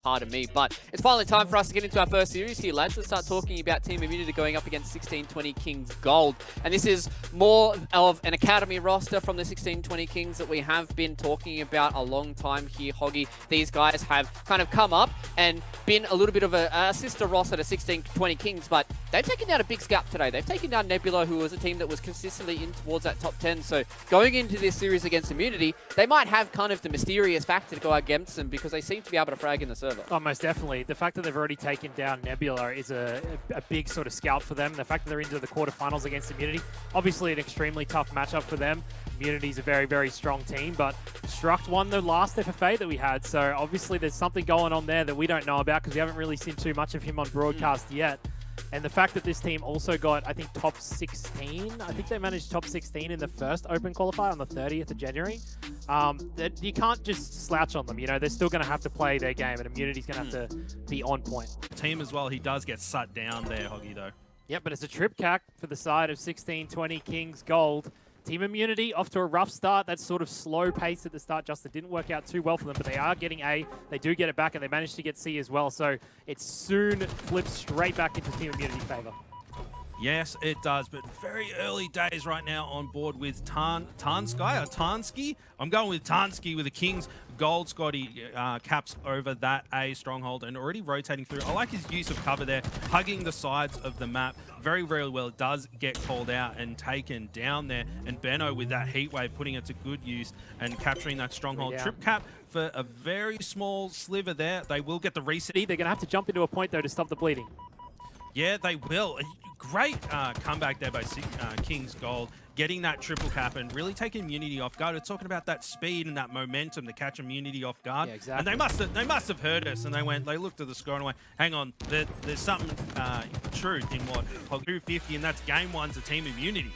Pardon me, but it's finally time for us to get into our first series here, lads. Let's start talking about Team Immunity going up against 1620 Kings Gold. And this is more of an academy roster from the 1620 Kings that we have been talking about a long time here, Hoggy. These guys have kind of come up and been a little bit of a sister roster to 1620 Kings, but they've taken down a big scalp today. They've taken down Nebula, who was a team that was consistently in towards that top 10. So going into this series against Immunity, they might have kind of the mysterious factor to go against them because they seem to be able to frag in the server. Oh, most definitely. The fact that they've already taken down Nebula is a big sort of scalp for them. The fact that they're into the quarterfinals against Immunity, obviously an extremely tough matchup for them. Immunity's a very, very strong team, but Struct won the last FFA that we had, so obviously there's something going on there that we don't know about because we haven't really seen too much of him on broadcast yet. And the fact that this team also got, I think, top 16. I think they managed top 16 in the first Open qualifier on the 30th of January. That you can't just slouch on them. You know, they're still going to have to play their game, and Immunity's going to have to be on point. Team as well, he does get sat down there, Hoggy, though. Yep, but it's a trip cack for the side of 1620 Kings Gold. Team Immunity off to a rough start. That sort of slow pace at the start just didn't work out too well for them, but they are getting A. They do get it back, and they managed to get C as well. So it soon flips straight back into Team Immunity's favor. Yes, it does, but very early days right now on board with Tansky. I'm going with Tansky with the Kings. Gold Scotty caps over that A stronghold and already rotating through. I like his use of cover there, hugging the sides of the map very, very well. It does get called out and taken down there. And Benno with that heat wave, putting it to good use and capturing that stronghold. Trip cap for a very small sliver there. They will get the reset. They're going to have to jump into a point, though, to stop the bleeding. Yeah, they will. Great comeback there by Kings Gold, getting that triple cap and really taking Immunity off guard. We're talking about that speed and that momentum to catch Immunity off guard. Yeah, exactly. And they must have heard us, and they looked at the score and went, hang on, there's something truth in what 250, and that's game one to Team Immunity.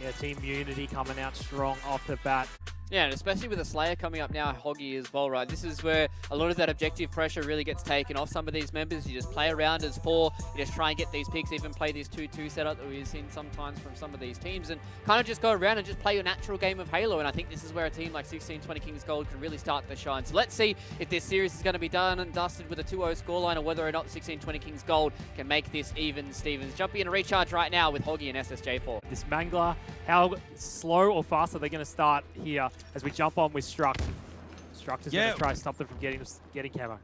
Yeah, Team Immunity coming out strong off the bat. Yeah, and especially with the Slayer coming up now, Hoggy as well, right? This is where a lot of that objective pressure really gets taken off some of these members. You just play around as 4, you just try and get these picks, even play this 2-2 setup that we've seen sometimes from some of these teams, and kind of just go around and just play your natural game of Halo. And I think this is where a team like 1620 Kings Gold can really start to shine. So let's see if this series is going to be done and dusted with a 2-0 scoreline, or whether or not 1620 Kings Gold can make this even Stevens. Jumping in a recharge right now with Hoggy and SSJ4. This Mangler, how slow or fast are they going to start here as we jump on with Struct? Struct is going to try to stop them from getting camo.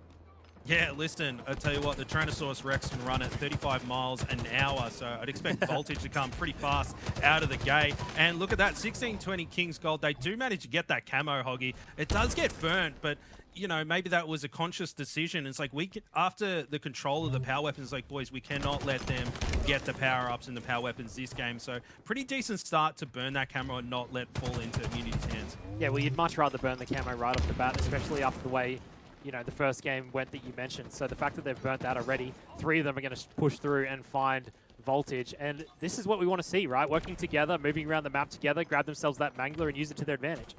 Yeah, listen, I tell you what, the Tyrannosaurus Rex can run at 35 miles an hour, so I'd expect Voltage to come pretty fast out of the gate. And look at that, 1620 Kings Gold, they do manage to get that camo, Hoggy. It does get burnt, but you know, maybe that was a conscious decision. It's like, after the control of the power weapons, like, boys, we cannot let them get the power-ups and the power weapons this game. So pretty decent start to burn that camo and not let fall into Immunity's hands. Yeah, well, you'd much rather burn the camo right off the bat, especially after the way, you know, the first game went that you mentioned. So the fact that they've burnt that already, 3 of them are going to push through and find Voltage. And this is what we want to see, right? Working together, moving around the map together, grab themselves that Mangler and use it to their advantage.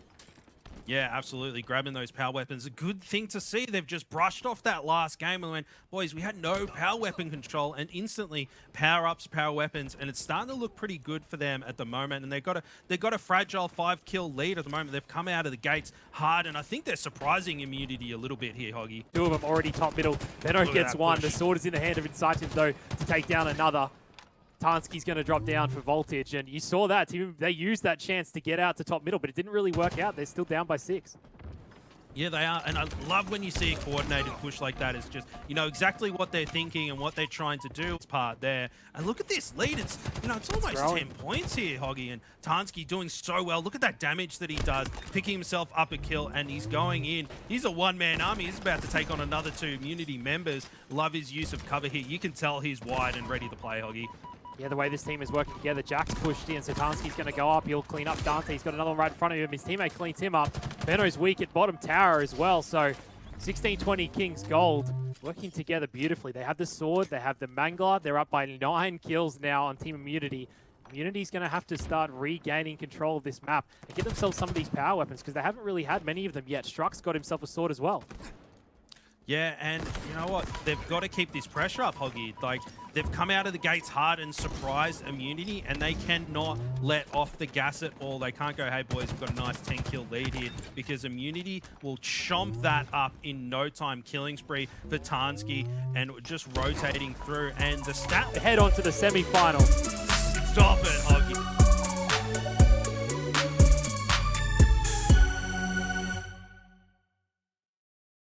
Yeah, absolutely. Grabbing those power weapons. A good thing to see. They've just brushed off that last game and went, boys, we had no power weapon control, and instantly power-ups, power weapons, and it's starting to look pretty good for them at the moment. And they've got a fragile 5-kill lead at the moment. They've come out of the gates hard, and I think they're surprising Immunity a little bit here, Hoggy. 2 of them already top middle. Benno gets 1. The sword is in the hand of Incisive, though, to take down another. Tansky's going to drop down for Voltage, and you saw that. They used that chance to get out to top middle, but it didn't really work out. They're still down by 6. Yeah, they are, and I love when you see a coordinated push like that. It's just, you know, exactly what they're thinking and what they're trying to do. It's part there. And look at this lead. It's, you know, it's almost 10 points here, Hoggy, and Tansky doing so well. Look at that damage that he does, picking himself up a kill, and he's going in. He's a one-man army. He's about to take on another 2 Immunity members. Love his use of cover here. You can tell he's wide and ready to play, Hoggy. Yeah, the way this team is working together, Jack's pushed in, so Tansky's going to go up. He'll clean up Dante. He's got another one right in front of him. His teammate cleans him up. Benno's weak at bottom tower as well, so 1620 Kings Gold working together beautifully. They have the sword, they have the Mangler. They're up by 9 kills now on Team Immunity. Immunity's going to have to start regaining control of this map and get themselves some of these power weapons because they haven't really had many of them yet. Struck's got himself a sword as well. Yeah, and you know what? They've got to keep this pressure up, Hoggy. Like, they've come out of the gates hard and surprised Immunity, and they cannot let off the gas at all. They can't go, hey, boys, we've got a nice 10-kill lead here, because Immunity will chomp that up in no time. Killing spree for Tansky, and just rotating through. And the stat... Head on to the semi-final. Stop it, Hoggy.